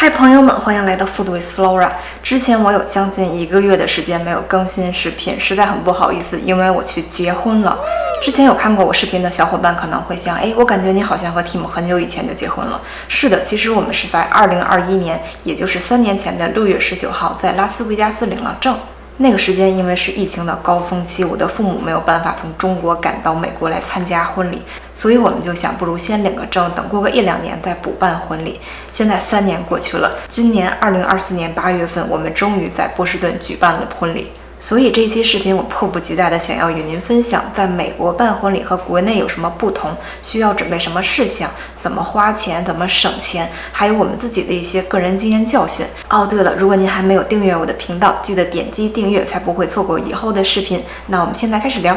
嗨，朋友们，欢迎来到 Food with Flora。之前我有将近1个月的时间没有更新视频，实在很不好意思，因为我去结婚了。之前有看过我视频的小伙伴可能会想，我感觉你好像和 Tim 很久以前就结婚了。是的，其实我们是在2021年，也就是3年前的6月19号，在拉斯维加斯领了证。那个时间因为是疫情的高峰期，我的父母没有办法从中国赶到美国来参加婚礼，所以我们就想，不如先领个证，等过个1-2年再补办婚礼。现在3年过去了，今年2024年8月份，我们终于在波士顿举办了婚礼。所以这期视频我迫不及待的想要与您分享，在美国办婚礼和国内有什么不同，需要准备什么事项，怎么花钱，怎么省钱，还有我们自己的一些个人经验教训。哦，对了，如果您还没有订阅我的频道，记得点击订阅，才不会错过以后的视频。那我们现在开始聊。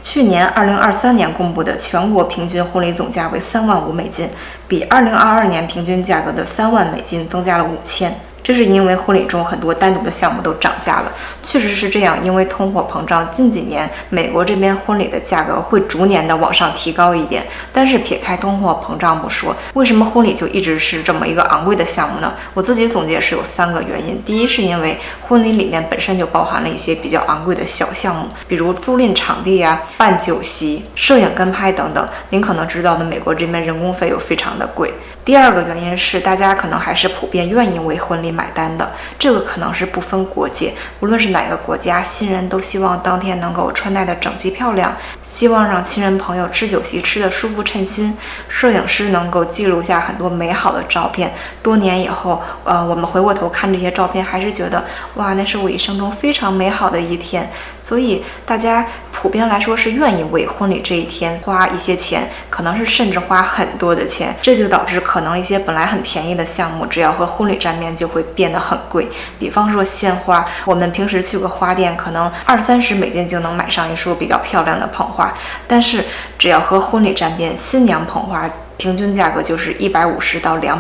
去年2023年公布的全国平均婚礼总价为$35,000，比2022年平均价格的$3万增加了5000。这是因为婚礼中很多单独的项目都涨价了，确实是这样。因为通货膨胀，近几年美国这边婚礼的价格会逐年的往上提高一点。但是撇开通货膨胀不说，为什么婚礼就一直是这么一个昂贵的项目呢？我自己总结是有3个原因。第一是因为婚礼里面本身就包含了一些比较昂贵的小项目，比如租赁场地呀、办酒席、摄影跟拍等等。您可能知道的，美国这边人工费又非常的贵。第二个原因是大家可能还是普遍愿意为婚礼买单的，这个可能是不分国界，无论是哪个国家，新人都希望当天能够穿戴的整齐漂亮，希望让亲人朋友吃酒席吃得舒服称心，摄影师能够记录下很多美好的照片。多年以后，我们回过头看这些照片，还是觉得哇，那是我一生中非常美好的一天。所以大家普遍来说是愿意为婚礼这一天花一些钱，可能是甚至花很多的钱，这就导致可能一些本来很便宜的项目，只要和婚礼沾边就会变得很贵。比方说鲜花，我们平时去个花店，可能$20-30就能买上一束比较漂亮的捧花，但是只要和婚礼沾边，新娘捧花平均价格就是$150到$200，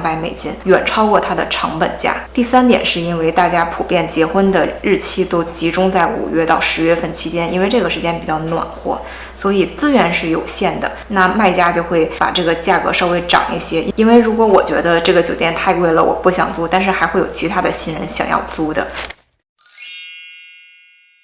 远超过它的成本价。第3点是因为大家普遍结婚的日期都集中在5月到10月份期间，因为这个时间比较暖和，所以资源是有限的，那卖家就会把这个价格稍微涨一些。因为如果我觉得这个酒店太贵了，我不想租，但是还会有其他的新人想要租的。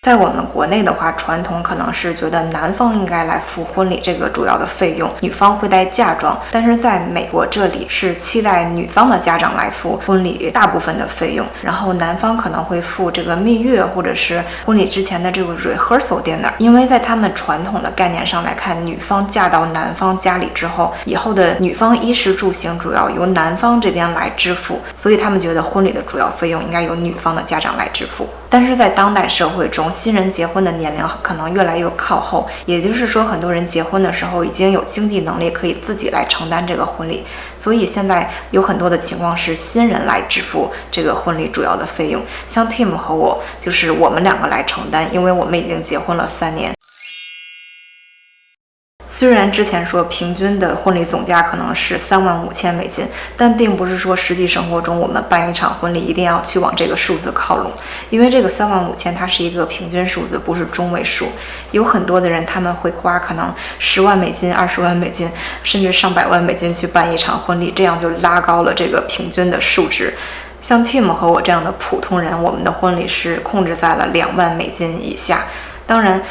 在我们国内的话，传统可能是觉得男方应该来付婚礼这个主要的费用，女方会带嫁妆。但是在美国这里是期待女方的家长来付婚礼大部分的费用，然后男方可能会付这个蜜月或者是婚礼之前的这个 rehearsal dinner。因为在他们传统的概念上来看，女方嫁到男方家里之后，以后的女方衣食住行主要由男方这边来支付，所以他们觉得婚礼的主要费用应该由女方的家长来支付。但是在当代社会中，新人结婚的年龄可能越来越靠后，也就是说很多人结婚的时候已经有经济能力可以自己来承担这个婚礼，所以现在有很多的情况是新人来支付这个婚礼主要的费用。像 Tim 和我，就是我们2个来承担，因为我们已经结婚了3年。虽然之前说平均的婚礼总价可能是$35,000，但并不是说实际生活中我们办一场婚礼一定要去往这个数字靠拢，因为这个$35,000它是一个平均数字，不是中位数。有很多的人他们会花可能$10万、$20万，甚至上百万美金去办一场婚礼，这样就拉高了这个平均的数值。像 Tim 和我这样的普通人，我们的婚礼是控制在了$2万以下。当然，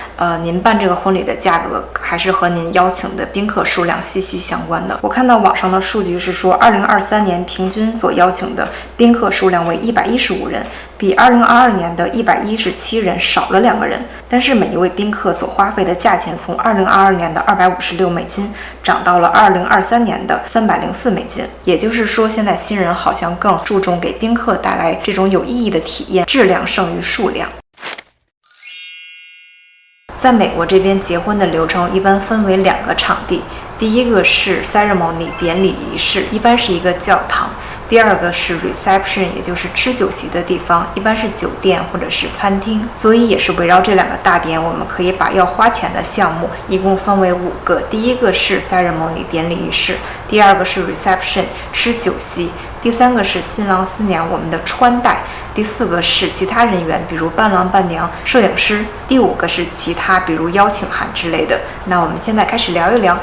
您办这个婚礼的价格还是和您邀请的宾客数量息息相关的。我看到网上的数据是说，2023年平均所邀请的宾客数量为115人，比2022年的117人少了2个人。但是每一位宾客所花费的价钱从2022年的$256涨到了2023年的$304。也就是说，现在新人好像更注重给宾客带来这种有意义的体验，质量胜于数量。在美国这边结婚的流程一般分为2个场地，第一个是 ceremony 典礼仪式，一般是一个教堂；第二个是 reception， 也就是吃酒席的地方，一般是酒店或者是餐厅。所以也是围绕这2个大点，我们可以把要花钱的项目一共分为5个。第一个是 ceremony 典礼仪式，第二个是 reception 吃酒席，第3个是新郎新娘我们的穿戴，第4个是其他人员，比如伴郎伴娘、摄影师，第5个是其他，比如邀请函之类的。那我们现在开始聊一聊。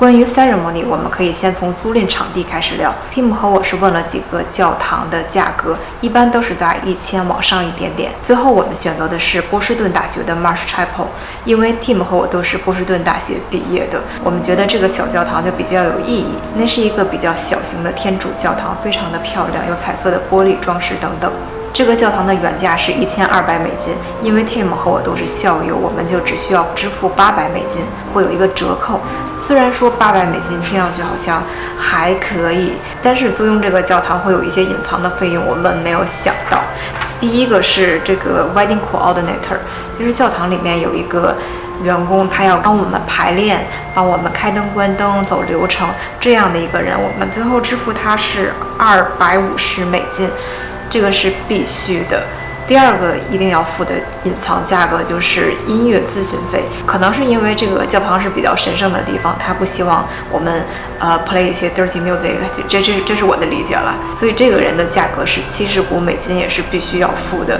关于 ceremony， 我们可以先从租赁场地开始聊。Tim 和我是问了几个教堂的价格，一般都是在1000往上一点点。最后我们选择的是波士顿大学的 Marsh Chapel， 因为 Tim 和我都是波士顿大学毕业的，我们觉得这个小教堂就比较有意义。那是一个比较小型的天主教堂，非常的漂亮，有彩色的玻璃装饰等等。这个教堂的原价是1200美金，因为 Tim 和我都是校友，我们就只需要支付800美金，会有一个折扣。虽然说800美金听上去好像还可以，但是租用这个教堂会有一些隐藏的费用，我们没有想到。第一个是这个 wedding coordinator， 就是教堂里面有一个员工，他要帮我们排练，帮我们开灯关灯走流程，这样的一个人，我们最后支付他是250美金，这个是必须的。第二个一定要付的隐藏价格就是音乐咨询费，可能是因为这个教堂是比较神圣的地方，他不希望我们play 一些 dirty music， 这是我的理解了，所以这个人的价格是75美金，也是必须要付的。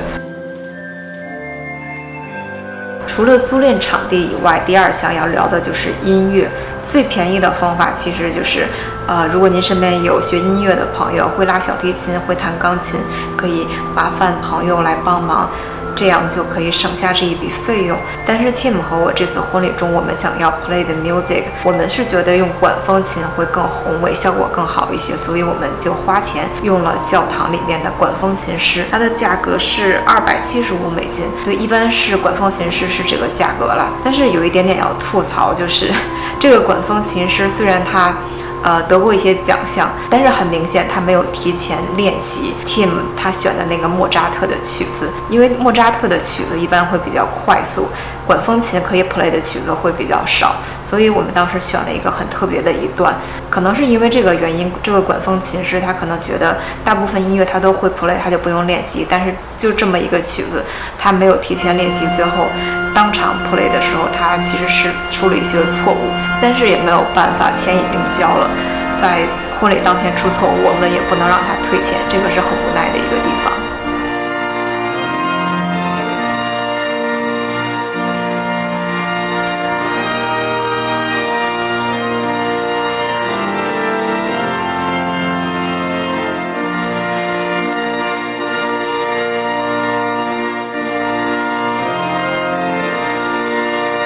除了租赁场地以外，第二项要聊的就是音乐。最便宜的方法其实就是，如果您身边有学音乐的朋友，会拉小提琴、会弹钢琴，可以麻烦朋友来帮忙，这样就可以省下这一笔费用。但是 Tim 和我这次婚礼中，我们想要 play the music， 我们是觉得用管风琴会更宏伟，效果更好一些，所以我们就花钱用了教堂里面的管风琴师，它的价格是275美金。对，一般是管风琴师是这个价格了。但是有一点点要吐槽，就是这个管风琴师虽然他得过一些奖项，但是很明显他没有提前练习 Tim 他选的那个莫扎特的曲子，因为莫扎特的曲子一般会比较快速，管风琴可以 play 的曲子会比较少，所以我们当时选了一个很特别的一段。可能是因为这个原因，这个管风琴师他可能觉得大部分音乐他都会 play， 他就不用练习，但是就这么一个曲子他没有提前练习，最后当场 play 的时候他其实是出了一些错误，但是也没有办法，钱已经交了，在婚礼当天出错误，我们也不能让他退钱，这个是很无奈的一个地方。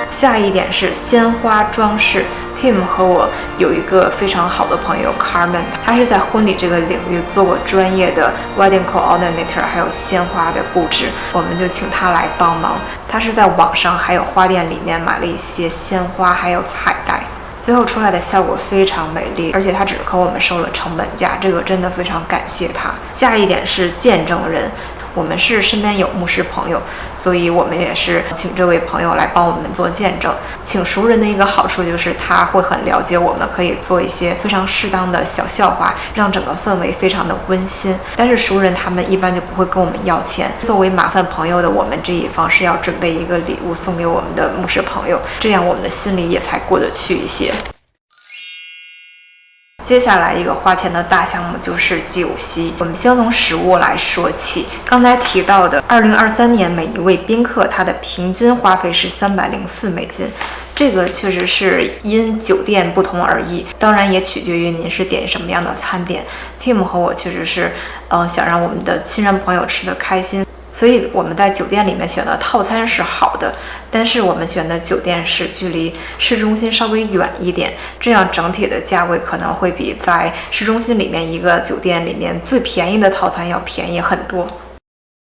下一点是鲜花装饰。Tim 和我有一个非常好的朋友 Carmen， 他是在婚礼这个领域做过专业的 wedding coordinator， 还有鲜花的布置，我们就请他来帮忙。他是在网上还有花店里面买了一些鲜花还有彩带，最后出来的效果非常美丽，而且他只和我们收了成本价，这个真的非常感谢他。下一点是见证人。我们是身边有牧师朋友，所以我们也是请这位朋友来帮我们做见证。请熟人的一个好处就是他会很了解我们，可以做一些非常适当的小笑话，让整个氛围非常的温馨。但是熟人他们一般就不会跟我们要钱。作为麻烦朋友的我们这一方是要准备一个礼物送给我们的牧师朋友，这样我们的心里也才过得去一些。接下来一个花钱的大项目就是酒席，我们先从食物来说起。刚才提到的2023年每一位宾客他的平均花费是304美金，这个确实是因酒店不同而异，当然也取决于您是点什么样的餐点。Tim 和我确实是想让我们的亲人朋友吃得开心，所以我们在酒店里面选的套餐是好的，但是我们选的酒店是距离市中心稍微远一点，这样整体的价位可能会比在市中心里面一个酒店里面最便宜的套餐要便宜很多。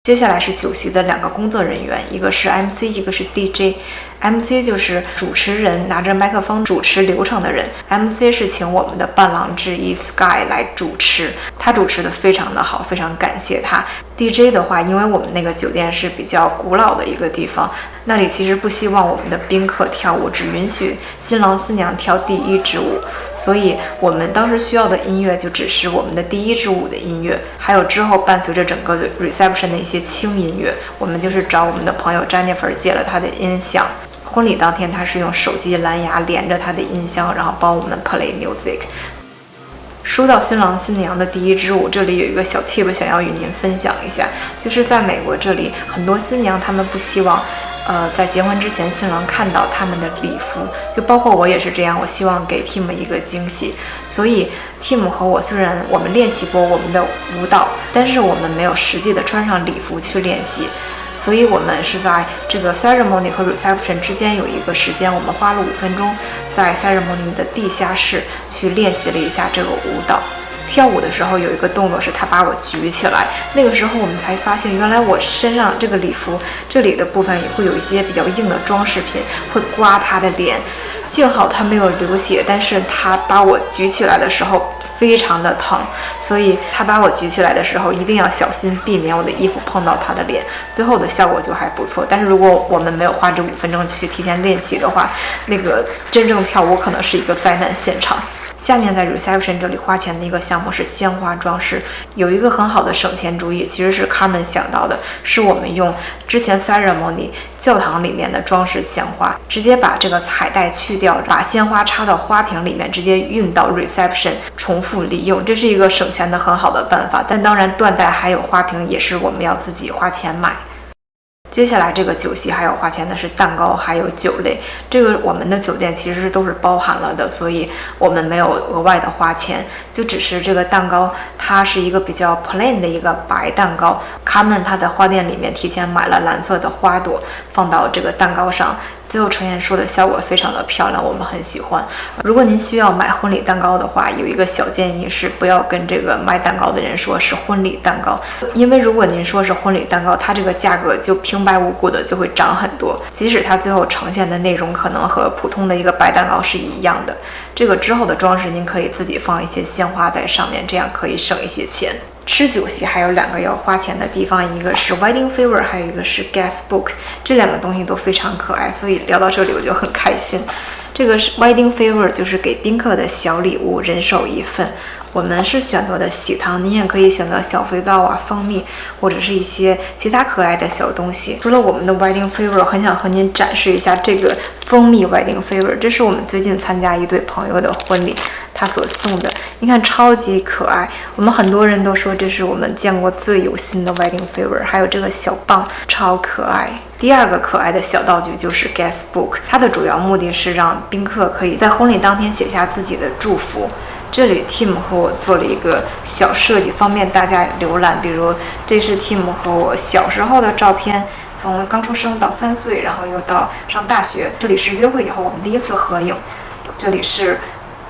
接下来是酒席的2个工作人员，一个是 MC， 一个是 DJ。MC 就是主持人，拿着麦克风主持流程的人。MC 是请我们的伴郎之一 Sky 来主持，他主持的非常的好，非常感谢他。DJ 的话，因为我们那个酒店是比较古老的一个地方，那里其实不希望我们的宾客跳舞，只允许新郎新娘跳第一支舞，所以我们当时需要的音乐就只是我们的第一支舞的音乐，还有之后伴随着整个的 reception 的一些轻音乐。我们就是找我们的朋友 Jennifer 借了他的音响，婚礼当天他是用手机蓝牙连着他的音箱，然后帮我们 play music。说到新郎新娘的第一支舞，这里有一个小 tip 想要与您分享一下，就是在美国这里很多新娘她们不希望在结婚之前新郎看到他们的礼服，就包括我也是这样，我希望给 Tim 一个惊喜。所以 Tim 和我虽然我们练习过我们的舞蹈，但是我们没有实际的穿上礼服去练习。所以我们是在这个 ceremony 和 reception 之间有一个时间，我们花了5分钟在 ceremony 的地下室去练习了一下这个舞蹈。跳舞的时候有一个动作是他把我举起来，那个时候我们才发现原来我身上这个礼服这里的部分也会有一些比较硬的装饰品会刮他的脸，幸好他没有流血，但是他把我举起来的时候非常的疼，所以他把我举起来的时候一定要小心避免我的衣服碰到他的脸，最后的效果就还不错。但是如果我们没有花这5分钟去提前练习的话，那个真正跳舞可能是一个灾难现场。下面在 reception 这里花钱的一个项目是鲜花装饰，有一个很好的省钱主意，其实是 Carmen 想到的，是我们用之前 ceremony 教堂里面的装饰鲜花，直接把这个彩带去掉，把鲜花插到花瓶里面，直接运到 reception 重复利用，这是一个省钱的很好的办法。但当然缎带还有花瓶也是我们要自己花钱买。接下来这个酒席还有花钱的是蛋糕还有酒类，这个我们的酒店其实都是包含了的，所以我们没有额外的花钱，就只是这个蛋糕它是一个比较 plain 的一个白蛋糕。Carmen 他在花店里面提前买了蓝色的花朵放到这个蛋糕上，最后呈现出的效果非常的漂亮，我们很喜欢。如果您需要买婚礼蛋糕的话，有一个小建议是不要跟这个卖蛋糕的人说是婚礼蛋糕，因为如果您说是婚礼蛋糕，它这个价格就平白无故的就会涨很多，即使它最后呈现的内容可能和普通的一个白蛋糕是一样的。这个之后的装饰您可以自己放一些鲜花在上面，这样可以省一些钱。吃酒席还有2个要花钱的地方，一个是 Wedding Favor， 还有一个是 Guest Book， 这2个东西都非常可爱，所以聊到这里我就很开心。这个是 Wedding Favor， 就是给宾客的小礼物，人手1份。我们是选择的喜糖，您也可以选择小肥皂啊、蜂蜜，或者是一些其他可爱的小东西。除了我们的 Wedding Favor， 很想和您展示一下这个蜂蜜 Wedding Favor， 这是我们最近参加一对朋友的婚礼他所送的，你看超级可爱。我们很多人都说这是我们见过最有心的 Wedding Favor， 还有这个小棒超可爱。第2个可爱的小道具就是 Guest Book， 它的主要目的是让宾客可以在婚礼当天写下自己的祝福。这里 Tim 和我做了一个小设计，方便大家浏览。比如这是 Tim 和我小时候的照片，从刚出生到3岁，然后又到上大学。这里是约会以后我们第1次合影。这里是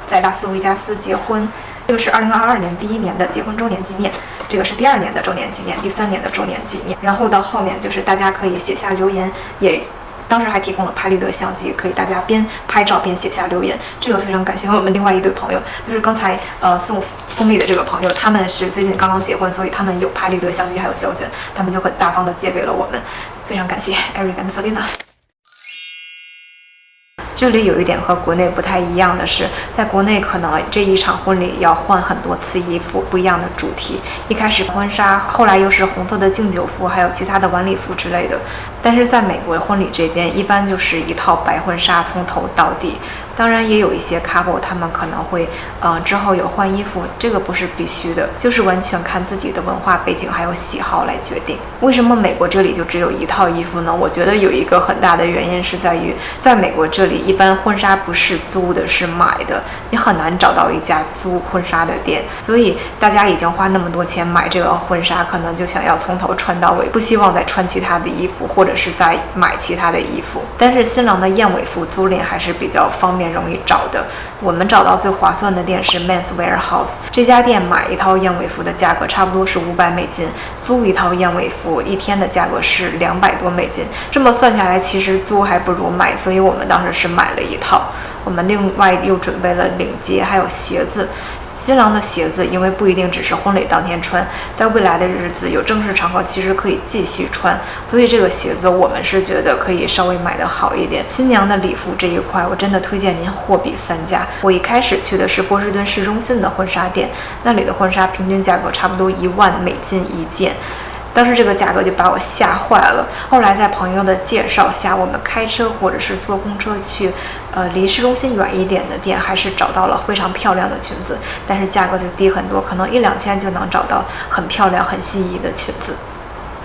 在拉斯维加斯结婚，这个是2022年第1年的结婚周年纪念，这个是第2年的周年纪念，第3年的周年纪念。然后到后面就是大家可以写下留言，也当时还提供了拍立得相机，可以大家边拍照边写下留言。这个非常感谢我们另外一对朋友，就是刚才送蜂蜜的这个朋友，他们是最近刚刚结婚，所以他们有拍立得相机还有胶卷，他们就很大方的借给了我们，非常感谢 Eric 跟 Selina。这里有一点和国内不太一样的是，在国内可能这一场婚礼要换很多次衣服，不一样的主题。一开始婚纱，后来又是红色的敬酒服，还有其他的晚礼服之类的。但是在美国婚礼这边，一般就是一套白婚纱从头到底。当然也有一些 couple 他们可能会之后有换衣服，这个不是必须的，就是完全看自己的文化背景还有喜好来决定。为什么美国这里就只有一套衣服呢？我觉得有一个很大的原因是在于，在美国这里一般婚纱不是租的，是买的，你很难找到一家租婚纱的店，所以大家已经花那么多钱买这个婚纱，可能就想要从头穿到尾，不希望再穿其他的衣服，或者是再买其他的衣服。但是新郎的燕尾服租赁还是比较方便容易找的。我们找到最划算的店是 Men's Wearhouse， 这家店买一套燕尾服的价格差不多是$500，租一套燕尾服1天的价格是$200多。这么算下来，其实租还不如买，所以我们当时是买了一套。我们另外又准备了领结还有鞋子。新郎的鞋子因为不一定只是婚礼当天穿，在未来的日子有正式场合其实可以继续穿，所以这个鞋子我们是觉得可以稍微买得好一点。新娘的礼服这一块我真的推荐您货比三家。我一开始去的是波士顿市中心的婚纱店，那里的婚纱平均价格差不多$10,000一件，当时这个价格就把我吓坏了。后来在朋友的介绍下，我们开车或者是坐公车去离市中心远一点的店，还是找到了非常漂亮的裙子，但是价格就低很多，可能1-2千就能找到很漂亮很心仪的裙子。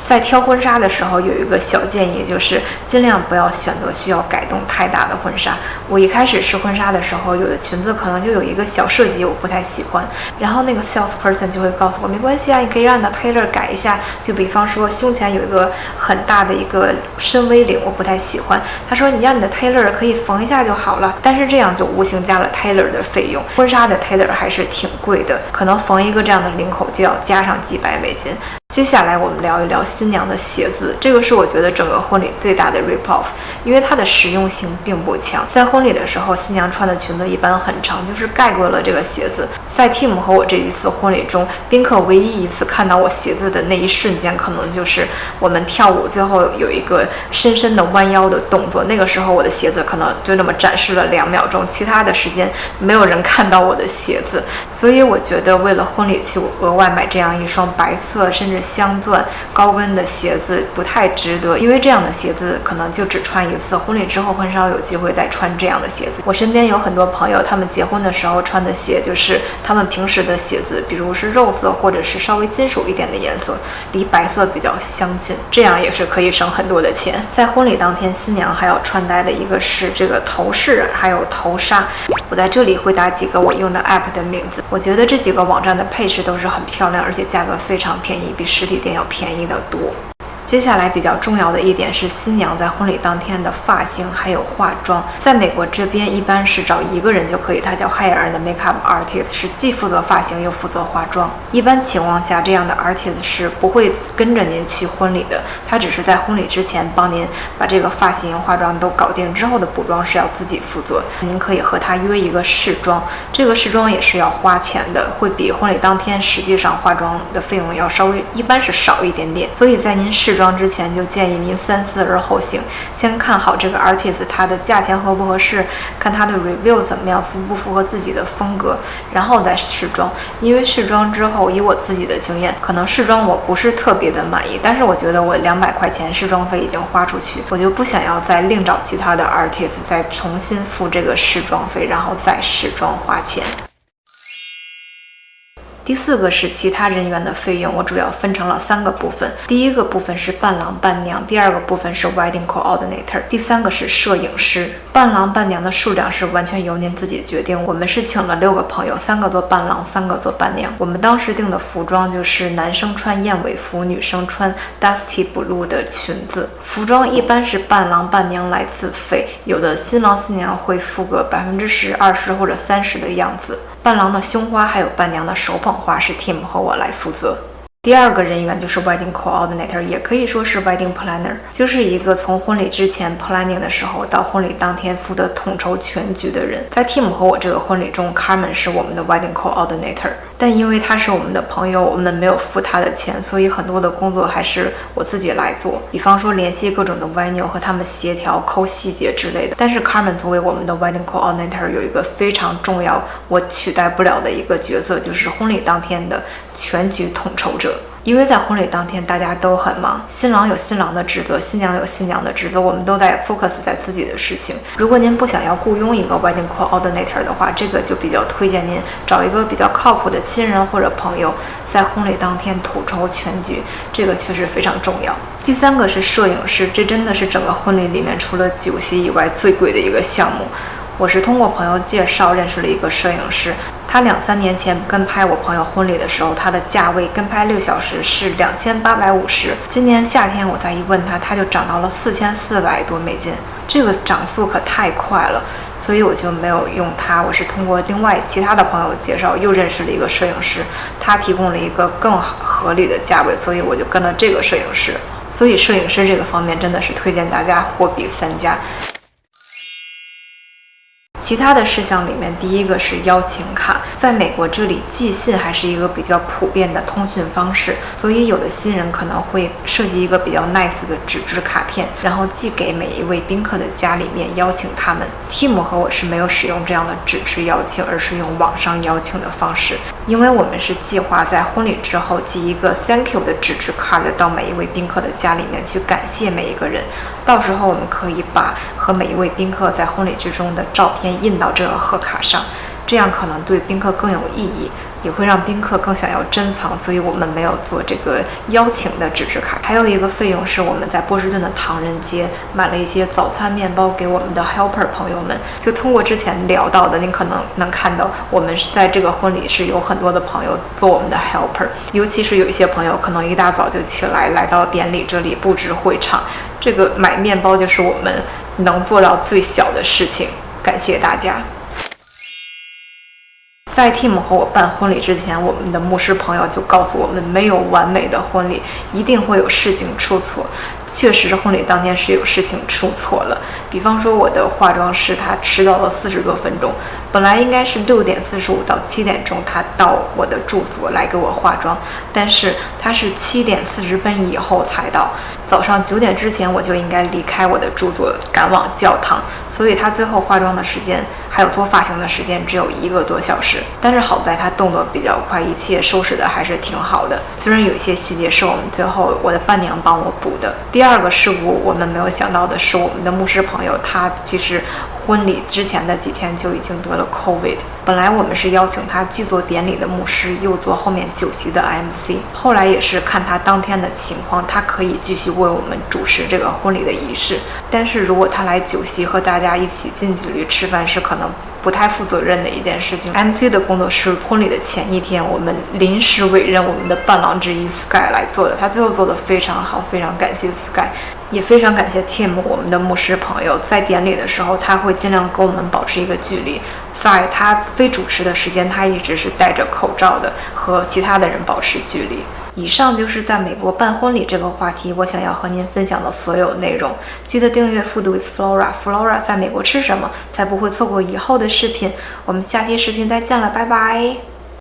在挑婚纱的时候，有一个小建议，就是尽量不要选择需要改动太大的婚纱。我一开始试婚纱的时候，有的裙子可能就有一个小设计，我不太喜欢，然后那个 salesperson 就会告诉我，没关系啊，你可以让你的 tailor 改一下。就比方说胸前有一个很大的一个深 V 领，我不太喜欢，他说你让你的 tailor 可以缝一下就好了，但是这样就无形加了 tailor 的费用。婚纱的 tailor 还是挺贵的，可能缝一个这样的领口就要加上几百美金。接下来我们聊一聊新娘的鞋子，这个是我觉得整个婚礼最大的 rip off， 因为它的实用性并不强。在婚礼的时候，新娘穿的裙子一般很长，就是盖过了这个鞋子。在 Tim 和我这一次婚礼中，宾客唯一一次看到我鞋子的那一瞬间，可能就是我们跳舞最后有一个深深的弯腰的动作，那个时候我的鞋子可能就那么展示了2秒钟，其他的时间没有人看到我的鞋子。所以我觉得为了婚礼去额外买这样一双白色甚至镶钻高跟的鞋子不太值得，因为这样的鞋子可能就只穿一次，婚礼之后很少有机会再穿这样的鞋子。我身边有很多朋友，他们结婚的时候穿的鞋就是他们平时的鞋子，比如是肉色或者是稍微金属一点的颜色，离白色比较相近，这样也是可以省很多的钱。在婚礼当天，新娘还要穿戴的一个是这个头饰，还有头纱。我在这里会打几个我用的 app 的名字，我觉得这几个网站的配饰都是很漂亮，而且价格非常便宜，比实体店要便宜得多。接下来比较重要的一点是新娘在婚礼当天的发型还有化妆。在美国这边一般是找一个人就可以，他叫 hire and makeup artist， 是既负责发型又负责化妆。一般情况下，这样的 artist 是不会跟着您去婚礼的，他只是在婚礼之前帮您把这个发型化妆都搞定，之后的补妆是要自己负责。您可以和他约一个试妆，这个试妆也是要花钱的，会比婚礼当天实际上化妆的费用要稍微一般是少一点点。所以在您试妆之前，就建议您三思而后行，先看好这个 artist 它的价钱合不合适，看它的 review 怎么样，符不符合自己的风格，然后再试妆。因为试妆之后，以我自己的经验，可能试妆我不是特别的满意，但是我觉得我200块钱试妆费已经花出去，我就不想要再另找其他的 artist 再重新付这个试妆费，然后再试妆花钱。第4个是其他人员的费用，我主要分成了3个部分。第一个部分是伴郎伴娘，第2个部分是 wedding coordinator， 第3个是摄影师。伴郎伴娘的数量是完全由您自己决定。我们是请了6个朋友，3个做伴郎，3个做伴娘。我们当时定的服装就是男生穿燕尾服，女生穿 dusty blue 的裙子。服装一般是伴郎伴娘来自费，有的新郎新娘会付个10%、20%或者30%的样子。伴郎的胸花还有伴娘的手捧花是 Tim 和我来负责。第2个人员就是 wedding coordinator， 也可以说是 wedding planner， 就是一个从婚礼之前 planning 的时候到婚礼当天负责统筹全局的人。在 Tim 和我这个婚礼中， Carmen 是我们的 wedding coordinator， 但因为他是我们的朋友，我们没有付他的钱，所以很多的工作还是我自己来做，比方说联系各种的 venue 和他们协调抠细节之类的。但是 Carmen 作为我们的 wedding coordinator 有一个非常重要我取代不了的一个角色，就是婚礼当天的全局统筹者。因为在婚礼当天大家都很忙，新郎有新郎的职责，新娘有新娘的职责，我们都在 focus 在自己的事情。如果您不想要雇佣一个 wedding coordinator 的话，这个就比较推荐您找一个比较靠谱的亲人或者朋友，在婚礼当天统筹全局，这个确实非常重要。第3个是摄影师，这真的是整个婚礼里面除了酒席以外最贵的一个项目。我是通过朋友介绍认识了一个摄影师，他2-3年前跟拍我朋友婚礼的时候，他的价位跟拍6小时是2850，今年夏天我再一问他，他就涨到了4400多美金，这个涨速可太快了，所以我就没有用他。我是通过另外其他的朋友介绍又认识了一个摄影师，他提供了一个更合理的价位，所以我就跟了这个摄影师。所以摄影师这个方面真的是推荐大家货比3家。其他的事项里面，第1个是邀请卡。在美国这里，寄信还是一个比较普遍的通讯方式，所以有的新人可能会设计一个比较 nice 的纸质卡片，然后寄给每一位宾客的家里面，邀请他们。Tim 和我是没有使用这样的纸质邀请，而是用网上邀请的方式，因为我们是计划在婚礼之后寄一个 thank you 的纸质 card 到每一位宾客的家里面去感谢每一个人。到时候我们可以把和每一位宾客在婚礼之中的照片印到这个贺卡上，这样可能对宾客更有意义，也会让宾客更想要珍藏，所以我们没有做这个邀请的纸质卡。还有一个费用是我们在波士顿的唐人街买了一些早餐面包给我们的 helper 朋友们。就通过之前聊到的，你可能能看到我们在这个婚礼是有很多的朋友做我们的 helper， 尤其是有一些朋友可能一大早就起来到典礼这里布置会场，这个买面包就是我们能做到最小的事情。感谢大家。在 Tim 和我办婚礼之前，我们的牧师朋友就告诉我们，没有完美的婚礼，一定会有事情出错。确实，婚礼当天是有事情出错了。比方说，我的化妆师他迟到了40多分钟，本来应该是6点45到7点钟他到我的住所来给我化妆，但是他是7点40分以后才到。早上9点之前我就应该离开我的住所赶往教堂，所以他最后化妆的时间还有做发型的时间只有1个多小时。但是好在他动作比较快，一切收拾的还是挺好的。虽然有一些细节是我们最后我的伴娘帮我补的。第二个事故我们没有想到的是，我们的牧师朋友他其实婚礼之前的几天就已经得了 COVID。 本来我们是邀请他既做典礼的牧师，又做后面酒席的 MC， 后来也是看他当天的情况，他可以继续为我们主持这个婚礼的仪式。但是如果他来酒席和大家一起近距离吃饭，是可能不太负责任的一件事情。 MC 的工作是婚礼的前一天我们临时委任我们的伴郎之一 Sky 来做的，他最后做得非常好，非常感谢 Sky， 也非常感谢 Tim 我们的牧师朋友。在典礼的时候他会尽量跟我们保持一个距离，在他非主持的时间他一直是戴着口罩的，和其他的人保持距离。以上就是在美国办婚礼这个话题我想要和您分享的所有内容。记得订阅 Food with Flora 在美国吃什么，才不会错过以后的视频。我们下期视频再见了，拜拜。